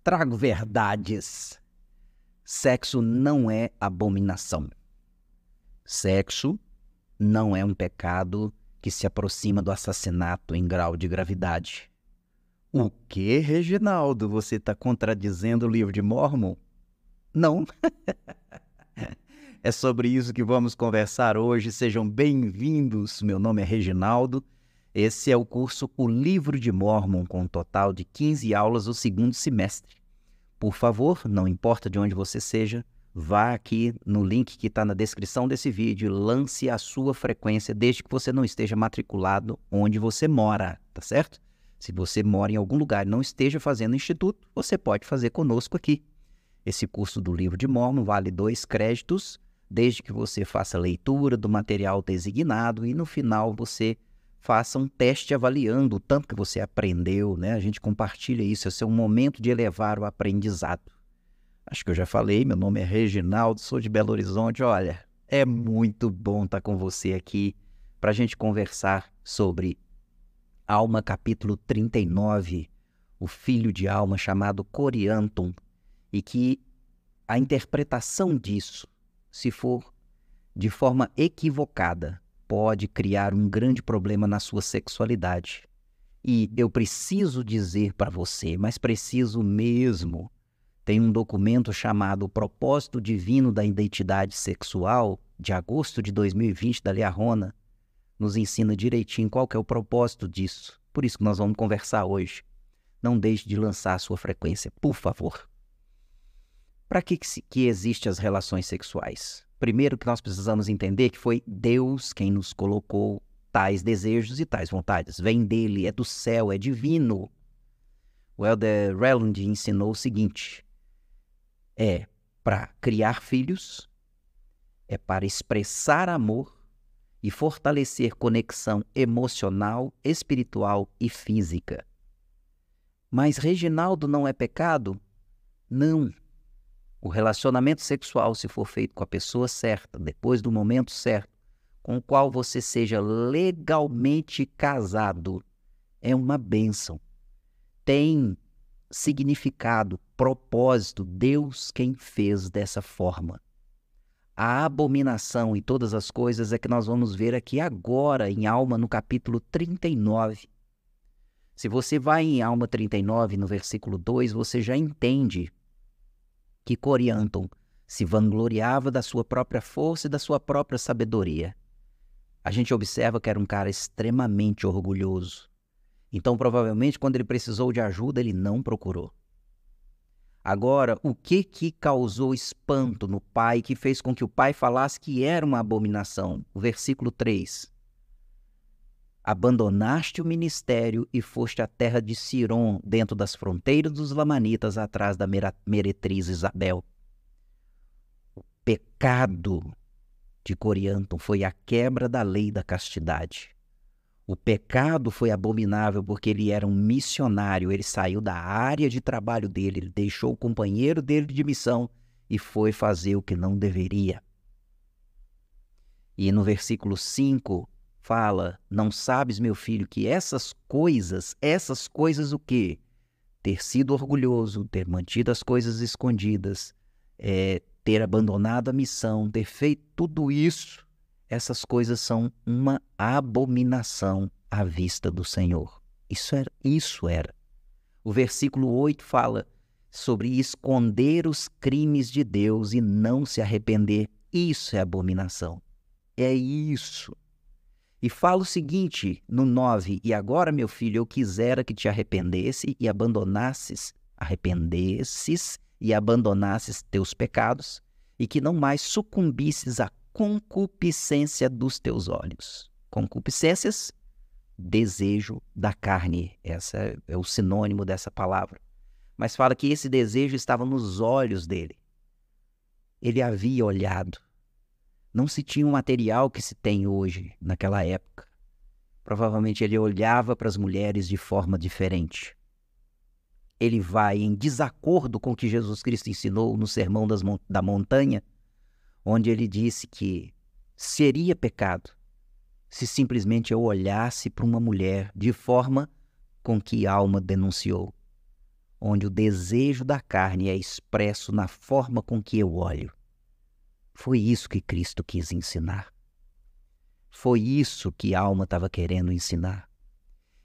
Trago verdades. Sexo não é abominação. Sexo não é um pecado que se aproxima do assassinato em grau de gravidade. O que, Reginaldo? Você está contradizendo o livro de Mórmon? Não. É sobre isso que vamos conversar hoje. Sejam bem-vindos. Meu nome é Reginaldo. Esse é o curso O Livro de Mórmon, com um total de 15 aulas do segundo semestre. Por favor, não importa de onde você seja, vá aqui no link que está na descrição desse vídeo e lance a sua frequência, desde que você não esteja matriculado onde você mora, tá certo? Se você mora em algum lugar e não esteja fazendo instituto, você pode fazer conosco aqui. Esse curso do Livro de Mórmon vale 2 créditos, desde que você faça leitura do material designado e no final você faça um teste avaliando o tanto que você aprendeu, né? A gente compartilha isso, esse é um momento de elevar o aprendizado. Acho que eu já falei, meu nome é Reginaldo, sou de Belo Horizonte. Olha, é muito bom estar com você aqui para a gente conversar sobre Alma, capítulo 39, o filho de Alma chamado Coriantum, e que a interpretação disso, se for de forma equivocada, pode criar um grande problema na sua sexualidade. E eu preciso dizer para você, mas preciso mesmo, tem um documento chamado Propósito Divino da Identidade Sexual, de agosto de 2020, da Liahona, nos ensina direitinho qual que é o propósito disso. Por isso que nós vamos conversar hoje. Não deixe de lançar a sua frequência, por favor. Para que existem as relações sexuais? Primeiro que nós precisamos entender que foi Deus quem nos colocou tais desejos e tais vontades. Vem dele, é do céu, é divino. O Elder Reland ensinou o seguinte: é para criar filhos, é para expressar amor e fortalecer conexão emocional, espiritual e física. Mas Reginaldo, não é pecado? Não. O relacionamento sexual, se for feito com a pessoa certa, depois do momento certo, com o qual você seja legalmente casado, é uma bênção. Tem significado, propósito, Deus quem fez dessa forma. A abominação e todas as coisas é que nós vamos ver aqui agora em Alma, no capítulo 39. Se você vai em Alma 39, no versículo 2, você já entende que Coriantum se vangloriava da sua própria força e da sua própria sabedoria. A gente observa que era um cara extremamente orgulhoso. Então, provavelmente, quando ele precisou de ajuda, ele não procurou. Agora, o que causou espanto no pai, que fez com que o pai falasse que era uma abominação? O versículo 3. Abandonaste o ministério e foste à terra de Siron, dentro das fronteiras dos Lamanitas, atrás da meretriz Isabel. O pecado de Coriantum foi a quebra da lei da castidade. O pecado foi abominável porque ele era um missionário, ele saiu da área de trabalho dele, ele deixou o companheiro dele de missão e foi fazer o que não deveria. E no versículo 5... fala: não sabes, meu filho, que essas coisas o quê? Ter sido orgulhoso, ter mantido as coisas escondidas, ter abandonado a missão, ter feito tudo isso, essas coisas são uma abominação à vista do Senhor. Isso era. O versículo 8 fala sobre esconder os crimes de Deus e não se arrepender. Isso é abominação. É isso. E fala o seguinte, no 9, e agora, meu filho, eu quisera que te arrependesses e abandonasses teus pecados, e que não mais sucumbisses à concupiscência dos teus olhos. Concupiscências, desejo da carne, essa é o sinônimo dessa palavra. Mas fala que esse desejo estava nos olhos dele. Ele havia olhado. Não se tinha o material que se tem hoje, naquela época. Provavelmente ele olhava para as mulheres de forma diferente. Ele vai em desacordo com o que Jesus Cristo ensinou no Sermão da Montanha, onde ele disse que seria pecado se simplesmente eu olhasse para uma mulher de forma com que Alma denunciou. onde o desejo da carne é expresso na forma com que eu olho. Foi isso que Cristo quis ensinar. Foi isso que a alma estava querendo ensinar.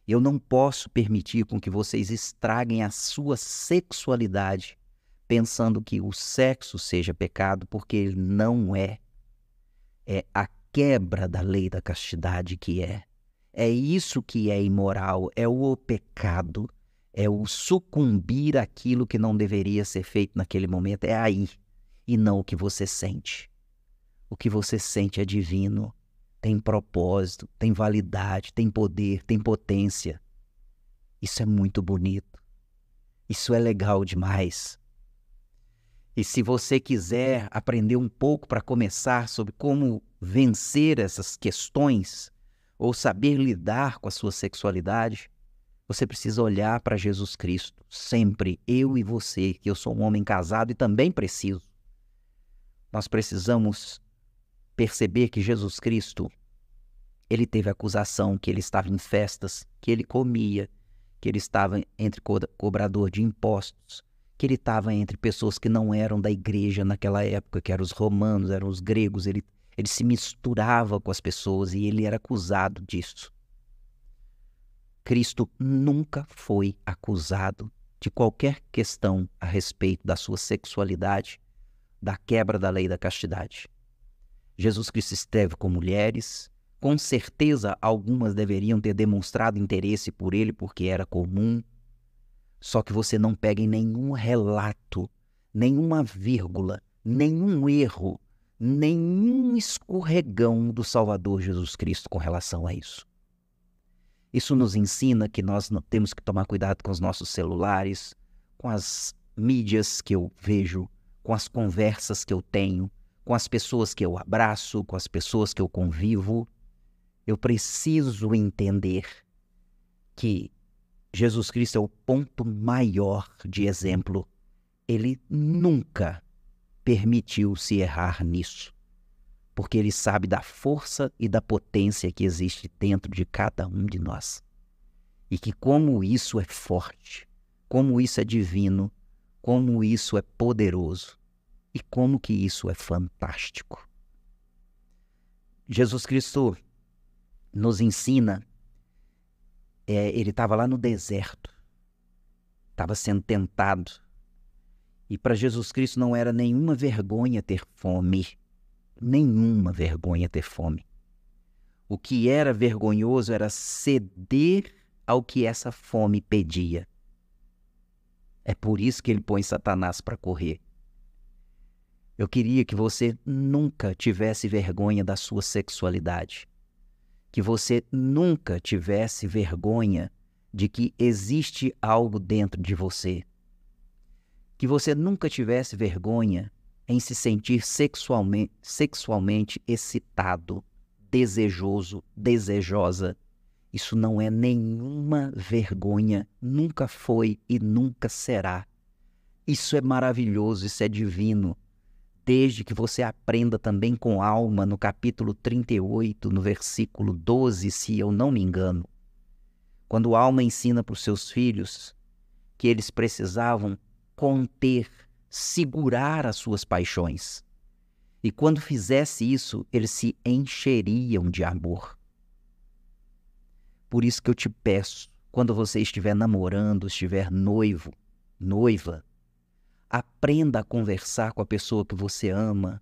Eu não posso permitir com que vocês estraguem a sua sexualidade pensando que o sexo seja pecado, porque ele não é. É a quebra da lei da castidade que é. É isso que é imoral, é o pecado, é o sucumbir àquilo que não deveria ser feito naquele momento. É aí, e não o que você sente. O que você sente é divino, tem propósito, tem validade, tem poder, tem potência. Isso é muito bonito. Isso é legal demais. E se você quiser aprender um pouco para começar sobre como vencer essas questões ou saber lidar com a sua sexualidade, você precisa olhar para Jesus Cristo. Sempre, eu e você, que eu sou um homem casado e também preciso. Nós precisamos perceber que Jesus Cristo, ele teve acusação que ele estava em festas, que ele comia, que ele estava entre cobrador de impostos, que ele estava entre pessoas que não eram da igreja naquela época, que eram os romanos, eram os gregos, ele se misturava com as pessoas e ele era acusado disso. Cristo nunca foi acusado de qualquer questão a respeito da sua sexualidade, da quebra da lei da castidade. Jesus Cristo esteve com mulheres, com certeza algumas deveriam ter demonstrado interesse por ele porque era comum, só que você não pega em nenhum relato, nenhuma vírgula, nenhum erro, nenhum escorregão do Salvador Jesus Cristo com relação a isso. Isso nos ensina que nós não temos que tomar cuidado com os nossos celulares, com as mídias que eu vejo, com as conversas que eu tenho, com as pessoas que eu abraço, com as pessoas que eu convivo. Eu preciso entender que Jesus Cristo é o ponto maior de exemplo. Ele nunca permitiu-se errar nisso, porque ele sabe da força e da potência que existe dentro de cada um de nós. E que como isso é forte, como isso é divino, como isso é poderoso e como que isso é fantástico. Jesus Cristo nos ensina, ele estava lá no deserto, estava sendo tentado, e para Jesus Cristo não era nenhuma vergonha ter fome, nenhuma vergonha ter fome. O que era vergonhoso era ceder ao que essa fome pedia. É por isso que ele põe Satanás para correr. Eu queria que você nunca tivesse vergonha da sua sexualidade. Que você nunca tivesse vergonha de que existe algo dentro de você. Que você nunca tivesse vergonha em se sentir sexualmente excitado, desejoso, desejosa. Isso não é nenhuma vergonha, nunca foi e nunca será. Isso é maravilhoso, isso é divino. Desde que você aprenda também com alma, no capítulo 38, no versículo 12, se eu não me engano, quando a alma ensina para os seus filhos que eles precisavam conter, segurar as suas paixões. E quando fizesse isso, eles se encheriam de amor. Por isso que eu te peço, quando você estiver namorando, estiver noivo, noiva, aprenda a conversar com a pessoa que você ama,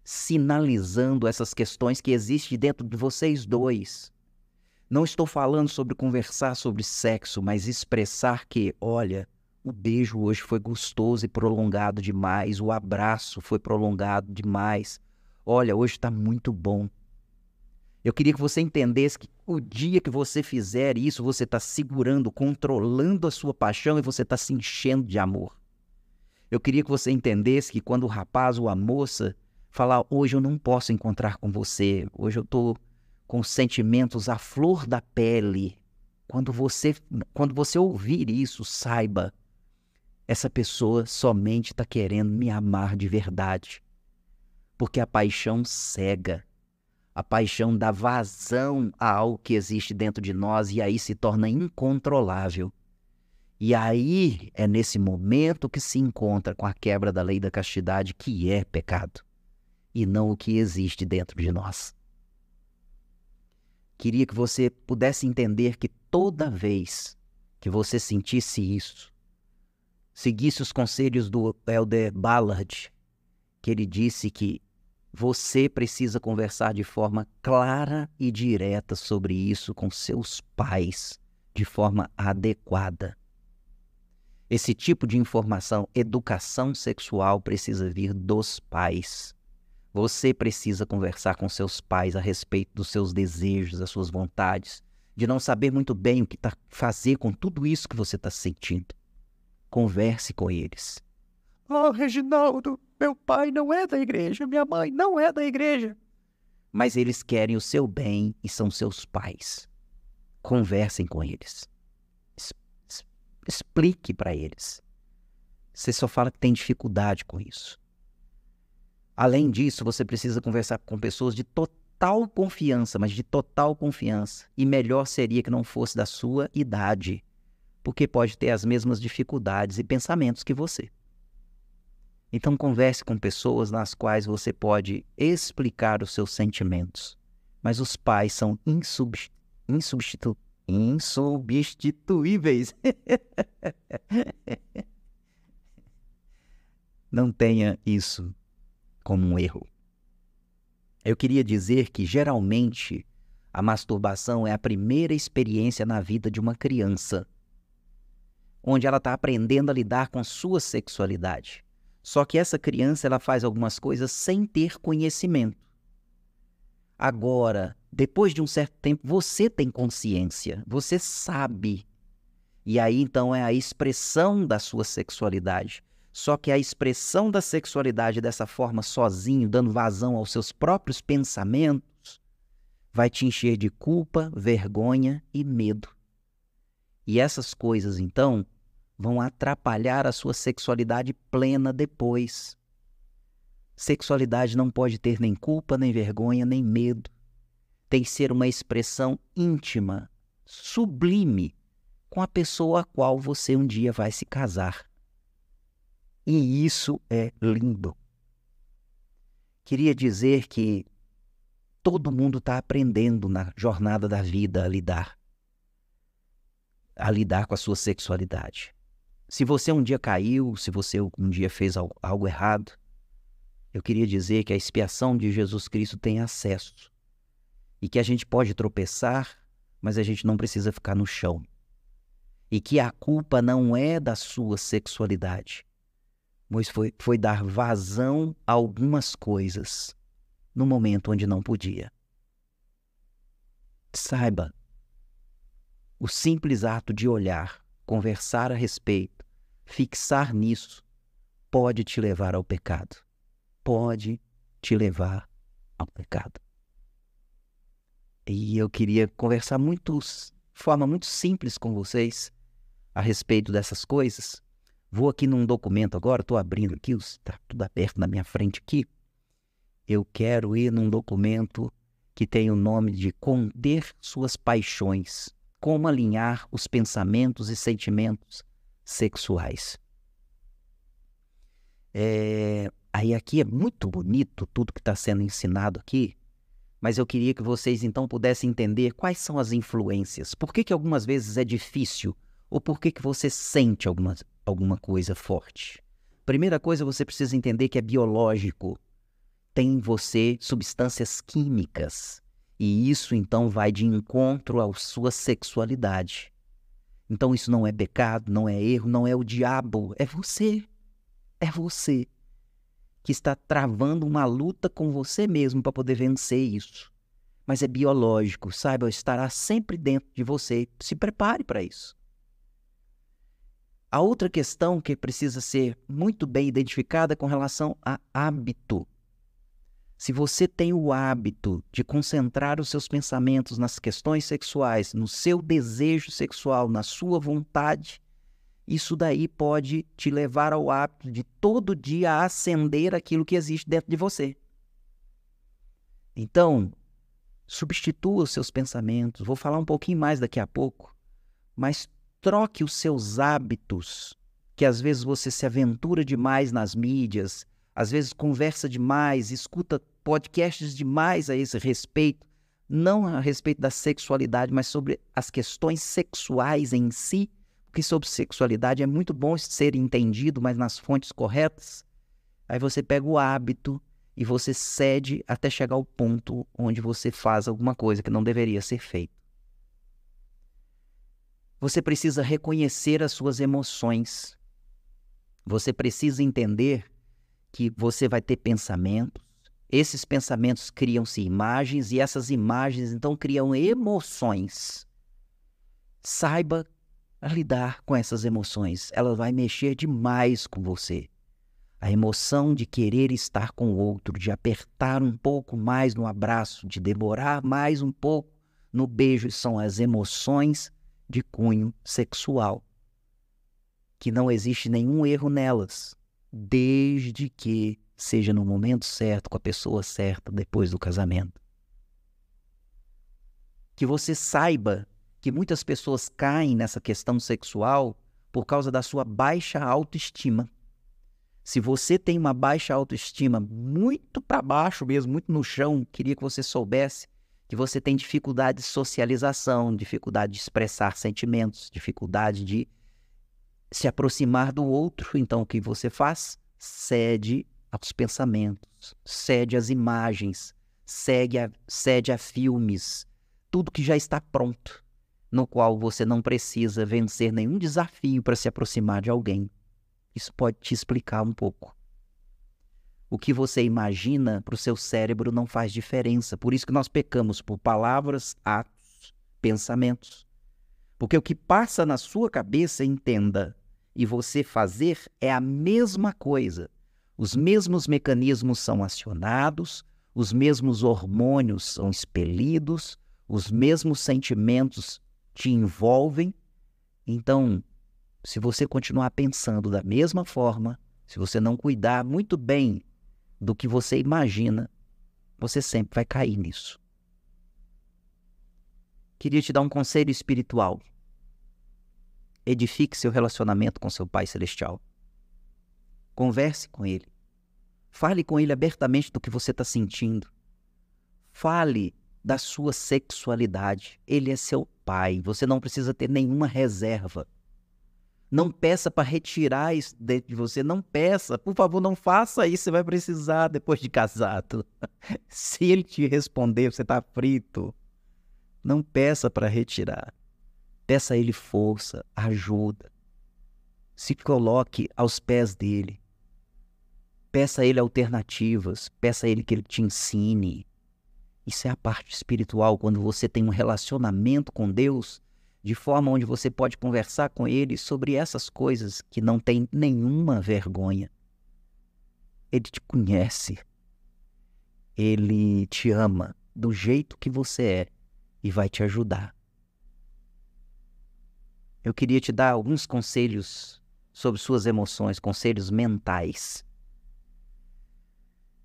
sinalizando essas questões que existem dentro de vocês dois. Não estou falando sobre conversar sobre sexo, mas expressar que, olha, o beijo hoje foi gostoso e prolongado demais, o abraço foi prolongado demais. Olha, hoje está muito bom. Eu queria que você entendesse que o dia que você fizer isso, você está segurando, controlando a sua paixão e você está se enchendo de amor. Eu queria que você entendesse que quando o rapaz ou a moça falar, hoje eu não posso encontrar com você, hoje eu estou com sentimentos à flor da pele. Quando você ouvir isso, saiba, essa pessoa somente está querendo me amar de verdade. Porque a paixão cega, a paixão dá vazão a algo que existe dentro de nós e aí se torna incontrolável. E aí é nesse momento que se encontra com a quebra da lei da castidade, que é pecado, e não o que existe dentro de nós. Queria que você pudesse entender que toda vez que você sentisse isso, seguisse os conselhos do Elder Ballard, que ele disse que você precisa conversar de forma clara e direta sobre isso com seus pais, de forma adequada. Esse tipo de informação, educação sexual, precisa vir dos pais. Você precisa conversar com seus pais a respeito dos seus desejos, das suas vontades, de não saber muito bem o que fazer com tudo isso que você está sentindo. Converse com eles. Oh, Reginaldo, meu pai não é da igreja, minha mãe não é da igreja. Mas eles querem o seu bem e são seus pais. Conversem com eles. Explique para eles. Você só fala que tem dificuldade com isso. Além disso, você precisa conversar com pessoas de total confiança, mas de total confiança. E melhor seria que não fosse da sua idade, porque pode ter as mesmas dificuldades e pensamentos que você. Então converse com pessoas nas quais você pode explicar os seus sentimentos. Mas os pais são insubstituíveis. Não tenha isso como um erro. Eu queria dizer que, geralmente, a masturbação é a primeira experiência na vida de uma criança, onde ela está aprendendo a lidar com sua sexualidade. Só que essa criança ela faz algumas coisas sem ter conhecimento. Agora, depois de um certo tempo, você tem consciência, você sabe. E aí, então, é a expressão da sua sexualidade. Só que a expressão da sexualidade dessa forma, sozinho, dando vazão aos seus próprios pensamentos, vai te encher de culpa, vergonha e medo. E essas coisas, então, vão atrapalhar a sua sexualidade plena depois. Sexualidade não pode ter nem culpa, nem vergonha, nem medo. Tem que ser uma expressão íntima, sublime, com a pessoa a qual você um dia vai se casar. E isso é lindo. Queria dizer que todo mundo está aprendendo na jornada da vida a lidar com a sua sexualidade. Se você um dia caiu, se você um dia fez algo errado, eu queria dizer que a expiação de Jesus Cristo tem acesso. E que a gente pode tropeçar, mas a gente não precisa ficar no chão. E que a culpa não é da sua sexualidade, mas foi dar vazão a algumas coisas no momento onde não podia. Saiba, o simples ato de olhar, conversar a respeito, fixar nisso, pode te levar ao pecado. Pode te levar ao pecado. E eu queria conversar de forma muito simples com vocês a respeito dessas coisas. Vou aqui num documento agora, estou abrindo aqui, está tudo aberto na minha frente aqui. Eu quero ir num documento que tem o nome de Conter Suas Paixões. Como alinhar os pensamentos e sentimentos sexuais. Aí aqui é muito bonito tudo que está sendo ensinado aqui, mas eu queria que vocês então pudessem entender quais são as influências. Por que algumas vezes é difícil? Ou por que você sente alguma coisa forte? Primeira coisa, você precisa entender que é biológico. Tem em você substâncias químicas. E isso, então, vai de encontro à sua sexualidade. Então, isso não é pecado, não é erro, não é o diabo. É você. É você que está travando uma luta com você mesmo para poder vencer isso. Mas é biológico, saiba, estará sempre dentro de você. Se prepare para isso. A outra questão que precisa ser muito bem identificada é com relação a hábito. Se você tem o hábito de concentrar os seus pensamentos nas questões sexuais, no seu desejo sexual, na sua vontade, isso daí pode te levar ao hábito de todo dia acender aquilo que existe dentro de você. Então, substitua os seus pensamentos. Vou falar um pouquinho mais daqui a pouco, mas Troque os seus hábitos, que às vezes você se aventura demais nas mídias, às vezes conversa demais, escuta podcasts demais a esse respeito, não a respeito da sexualidade, mas sobre as questões sexuais em si, porque sobre sexualidade é muito bom ser entendido, mas nas fontes corretas. Aí você pega o hábito e você cede até chegar ao ponto onde você faz alguma coisa que não deveria ser feita. Você precisa reconhecer as suas emoções. Você precisa entender que você vai ter pensamentos. Esses pensamentos criam-se imagens e essas imagens então criam emoções. Saiba lidar com essas emoções. Ela vai mexer demais com você. A emoção de querer estar com o outro, de apertar um pouco mais no abraço, de demorar mais um pouco no beijo, são as emoções de cunho sexual, que não existe nenhum erro nelas, desde que seja no momento certo, com a pessoa certa, depois do casamento. Que você saiba que muitas pessoas caem nessa questão sexual por causa da sua baixa autoestima. Se você tem uma baixa autoestima, muito para baixo mesmo, muito no chão, queria que você soubesse que você tem dificuldade de socialização, dificuldade de expressar sentimentos, dificuldade de se aproximar do outro. Então, o que você faz? Cede aos pensamentos, cede às imagens, cede a filmes, tudo que já está pronto, no qual você não precisa vencer nenhum desafio para se aproximar de alguém. Isso pode te explicar um pouco. O que você imagina para o seu cérebro não faz diferença. Por isso que nós pecamos por palavras, atos, pensamentos. Porque o que passa na sua cabeça, entenda, e você fazer é a mesma coisa. Os mesmos mecanismos são acionados, os mesmos hormônios são expelidos, os mesmos sentimentos te envolvem. Então, se você continuar pensando da mesma forma, se você não cuidar muito bem do que você imagina, você sempre vai cair nisso. Queria te dar um conselho espiritual. Edifique seu relacionamento com seu Pai Celestial. Converse com Ele. Fale com Ele abertamente do que você está sentindo. Fale da sua sexualidade. Ele é seu Pai. Você não precisa ter nenhuma reserva. Não peça para retirar isso de você. Não peça. Por favor, não faça isso. Você vai precisar depois de casado. Se Ele te responder, você está frito. Não peça para retirar. Peça a Ele força, ajuda. Se coloque aos pés dEle. Peça a Ele alternativas. Peça a Ele que Ele te ensine. Isso é a parte espiritual, quando você tem um relacionamento com Deus, de forma onde você pode conversar com Ele sobre essas coisas que não tem nenhuma vergonha. Ele te conhece. Ele te ama do jeito que você é e vai te ajudar. Eu queria te dar alguns conselhos sobre suas emoções, conselhos mentais.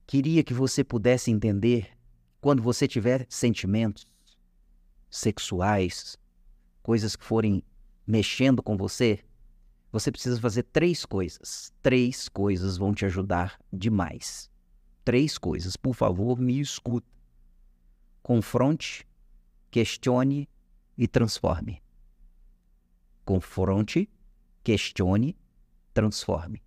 Queria que você pudesse entender, quando você tiver sentimentos sexuais, coisas que forem mexendo com você, você precisa fazer 3 coisas. 3 coisas vão te ajudar demais. 3 coisas. Por favor, me escuta. Confronte, questione e transforme. Confronte, questione, transforme.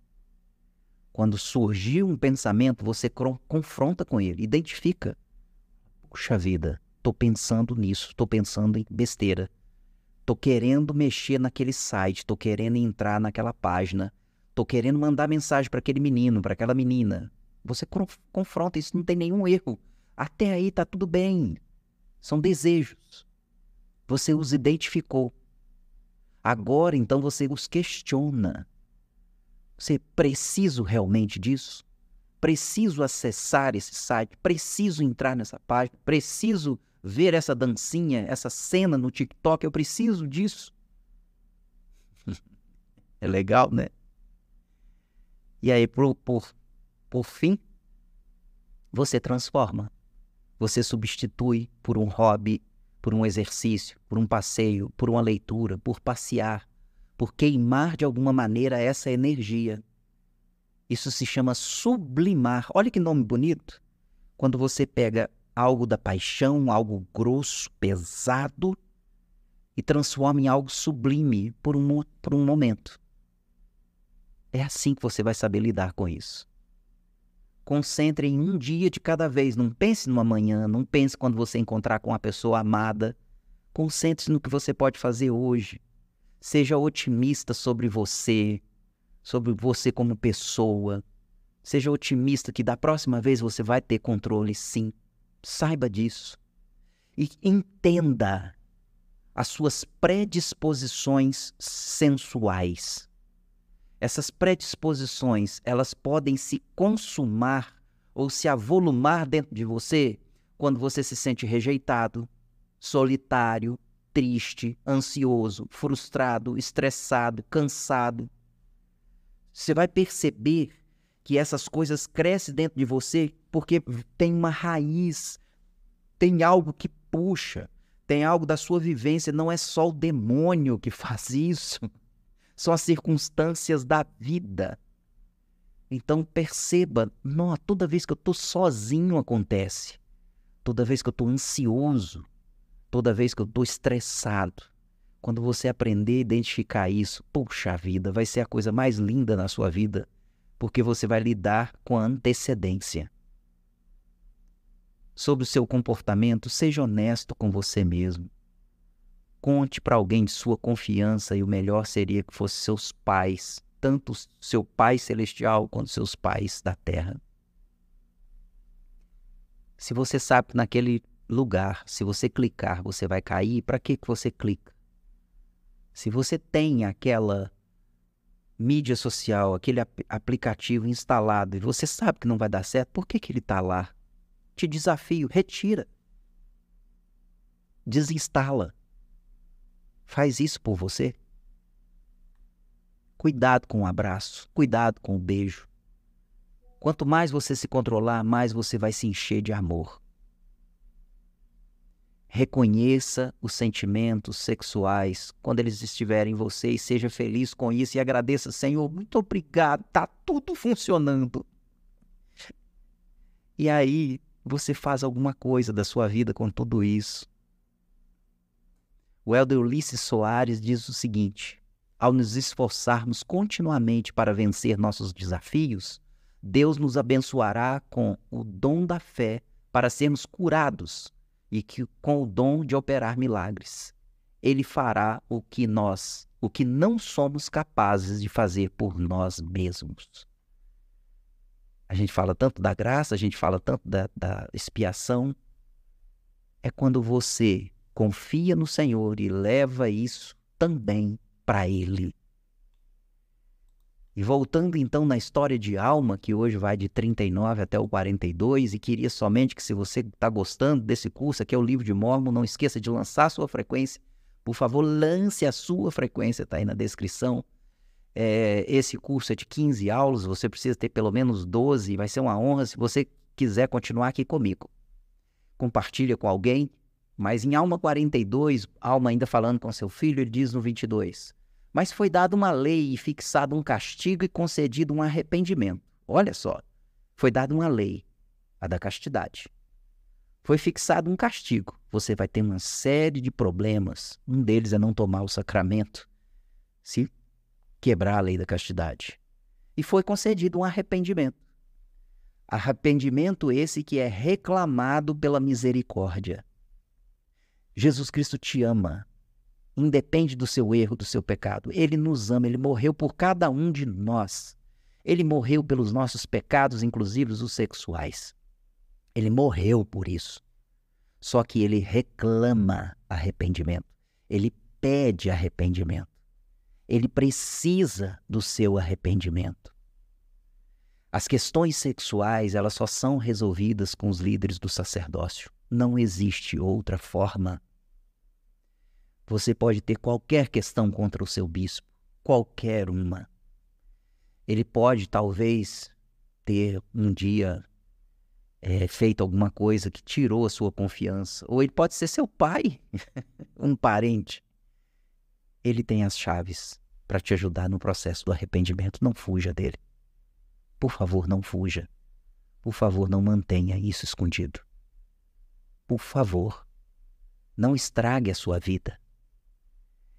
Quando surgir um pensamento, você confronta com ele, identifica. Puxa vida, estou pensando nisso, estou pensando em besteira. Estou querendo mexer naquele site, estou querendo entrar naquela página, estou querendo mandar mensagem para aquele menino, para aquela menina. Você confronta, isso não tem nenhum erro. Até aí está tudo bem. São desejos. Você os identificou. Agora, então, você os questiona. Você preciso realmente disso? Preciso acessar esse site? Preciso entrar nessa página? Preciso ver essa dancinha, essa cena no TikTok? Eu preciso disso? É legal, né? E aí, por fim, você transforma. Você substitui por um hobby, por um exercício, por um passeio, por uma leitura, por passear, por queimar de alguma maneira essa energia. Isso se chama sublimar. Olha que nome bonito. Quando você pega algo da paixão, algo grosso, pesado, e transforma em algo sublime por um momento. É assim que você vai saber lidar com isso. Concentre em um dia de cada vez. Não pense no amanhã, não pense quando você encontrar com uma pessoa amada. Concentre-se no que você pode fazer hoje. Seja otimista sobre você como pessoa. Seja otimista que da próxima vez você vai ter controle, sim. Saiba disso. E entenda as suas predisposições sensuais. Essas predisposições, elas podem se consumar ou se avolumar dentro de você quando você se sente rejeitado, solitário, triste, ansioso, frustrado, estressado, cansado. Você vai perceber que essas coisas crescem dentro de você porque tem uma raiz, tem algo que puxa, tem algo da sua vivência. Não é só o demônio que faz isso, são as circunstâncias da vida. Então perceba, não, toda vez que eu estou sozinho acontece, toda vez que eu estou ansioso, toda vez que eu estou estressado. Quando você aprender a identificar isso, puxa vida, vai ser a coisa mais linda na sua vida, porque você vai lidar com a antecedência. Sobre o seu comportamento, seja honesto com você mesmo. Conte para alguém de sua confiança, e o melhor seria que fossem seus pais, tanto seu Pai Celestial quanto seus pais da terra. Se você sabe que naquele lugar, se você clicar, você vai cair, para que você clica? Se você tem aquela mídia social, aquele aplicativo instalado e você sabe que não vai dar certo, por que ele está lá? Te desafio, retira. Desinstala. Faz isso por você. Cuidado com o abraço, cuidado com o beijo. Quanto mais você se controlar, mais você vai se encher de amor. Reconheça os sentimentos sexuais quando eles estiverem em você e seja feliz com isso e agradeça, Senhor, muito obrigado, está tudo funcionando. E aí você faz alguma coisa da sua vida com tudo isso. O Elder Ulisses Soares diz o seguinte: ao nos esforçarmos continuamente para vencer nossos desafios, Deus nos abençoará com o dom da fé para sermos curados e com o dom de operar milagres. Ele fará o que não somos capazes de fazer por nós mesmos. A gente fala tanto da graça, a gente fala tanto da expiação. É quando você confia no Senhor e leva isso também para Ele. E voltando então na história de Alma, que hoje vai de 39 até o 42, e queria somente que, se você está gostando desse curso, aqui é o Livro de Mórmon, não esqueça de lançar a sua frequência. Por favor, lance a sua frequência, está aí na descrição. Esse curso é de 15 aulas, você precisa ter pelo menos 12, vai ser uma honra se você quiser continuar aqui comigo. Compartilha com alguém. Mas em Alma 42, Alma ainda falando com seu filho, ele diz no 22, mas foi dada uma lei e fixado um castigo e concedido um arrependimento. Olha só, foi dada uma lei, a da castidade. Foi fixado um castigo. Você vai ter uma série de problemas. Um deles é não tomar o sacramento, se quebrar a lei da castidade. E foi concedido um arrependimento. Arrependimento esse que é reclamado pela misericórdia. Jesus Cristo te ama, independe do seu erro, do seu pecado. Ele nos ama, Ele morreu por cada um de nós. Ele morreu pelos nossos pecados, inclusive os sexuais. Ele morreu por isso. Só que Ele reclama arrependimento. Ele pede arrependimento. Ele precisa do seu arrependimento. As questões sexuais, elas só são resolvidas com os líderes do sacerdócio. Não existe outra forma. Você pode ter qualquer questão contra o seu bispo, qualquer uma. Ele pode, talvez, ter um dia feito alguma coisa que tirou a sua confiança. Ou ele pode ser seu pai, um parente. Ele tem as chaves. para te ajudar no processo do arrependimento. Não fuja dele. Por favor, não fuja. Por favor, não mantenha isso escondido. Por favor, não estrague a sua vida.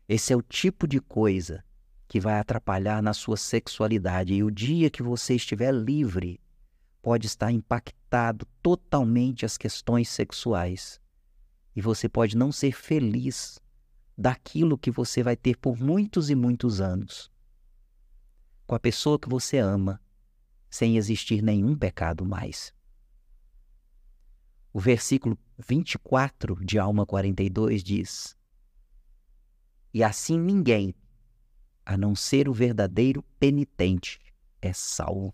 Esse é o tipo de coisa que vai atrapalhar na sua sexualidade. E o dia que você estiver livre, pode estar impactado totalmente as questões sexuais. E você pode não ser feliz daquilo que você vai ter por muitos e muitos anos, com a pessoa que você ama, sem existir nenhum pecado mais. O versículo 24 de Alma 42 diz: e assim ninguém, a não ser o verdadeiro penitente, é salvo.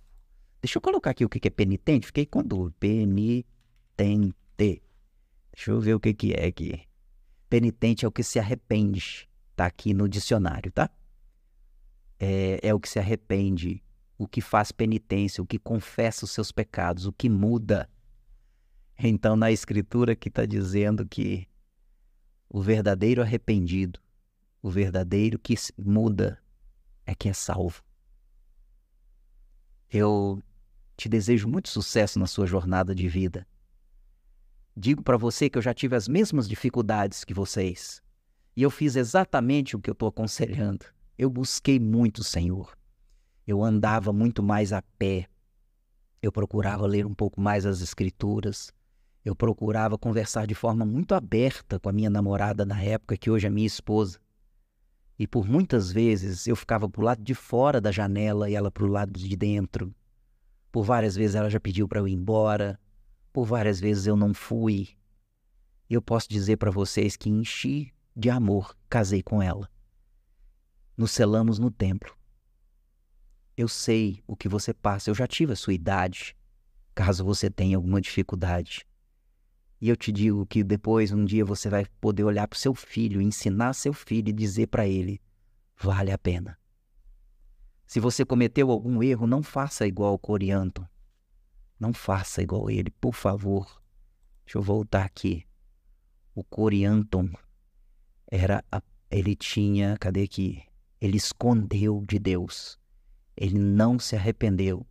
Deixa eu colocar aqui o que é penitente. Fiquei com dúvida. Penitente. Deixa eu ver o que é aqui. Penitente é o que se arrepende. Está aqui no dicionário, tá? É o que se arrepende, o que faz penitência, o que confessa os seus pecados, o que muda. Então, na Escritura que está dizendo que o verdadeiro arrependido, o verdadeiro que muda, é que é salvo. Eu te desejo muito sucesso na sua jornada de vida. Digo para você que eu já tive as mesmas dificuldades que vocês. E eu fiz exatamente o que eu estou aconselhando. Eu busquei muito o Senhor. Eu andava muito mais a pé. Eu procurava ler um pouco mais as Escrituras. Eu procurava conversar de forma muito aberta com a minha namorada na época, que hoje é minha esposa. E por muitas vezes eu ficava pro lado de fora da janela e ela pro lado de dentro. Por várias vezes ela já pediu para eu ir embora. Por várias vezes eu não fui. E eu posso dizer para vocês que enchi de amor, casei com ela. Nos selamos no templo. Eu sei o que você passa, eu já tive a sua idade, caso você tenha alguma dificuldade. E eu te digo que depois, um dia, você vai poder olhar para o seu filho, ensinar seu filho e dizer para ele: vale a pena. Se você cometeu algum erro, não faça igual o Corianton. Não faça igual ele, por favor. Deixa eu voltar aqui. O Corianton ele tinha, cadê aqui? Ele escondeu de Deus. Ele não se arrependeu.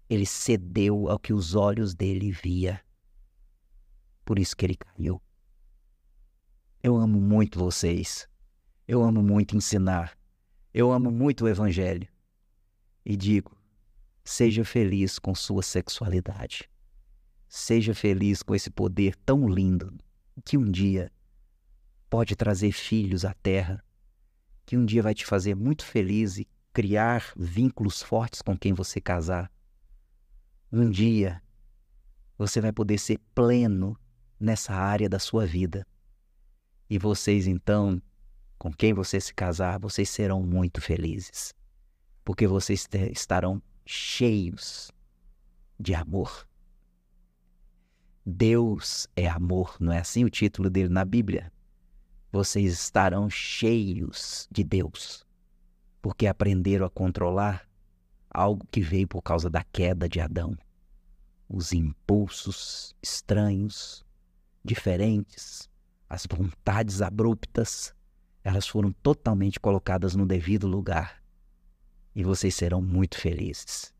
Ele cedeu ao que os olhos dele via. Por isso que ele caiu. Eu amo muito vocês. Eu amo muito ensinar. Eu amo muito o Evangelho. E digo, seja feliz com sua sexualidade. Seja feliz com esse poder tão lindo que um dia pode trazer filhos à terra, que um dia vai te fazer muito feliz e criar vínculos fortes com quem você casar. Um dia você vai poder ser pleno nessa área da sua vida. E vocês, então, com quem você se casar, vocês serão muito felizes. Porque vocês estarão cheios de amor. Deus é amor, não é assim o título dele na Bíblia? Vocês estarão cheios de Deus, porque aprenderam a controlar algo que veio por causa da queda de Adão. Os impulsos estranhos, diferentes, as vontades abruptas, elas foram totalmente colocadas no devido lugar. E vocês serão muito felizes.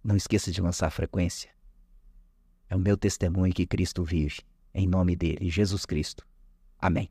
Não esqueça de lançar a frequência. É o meu testemunho que Cristo vive. Em nome dele, Jesus Cristo. Amém.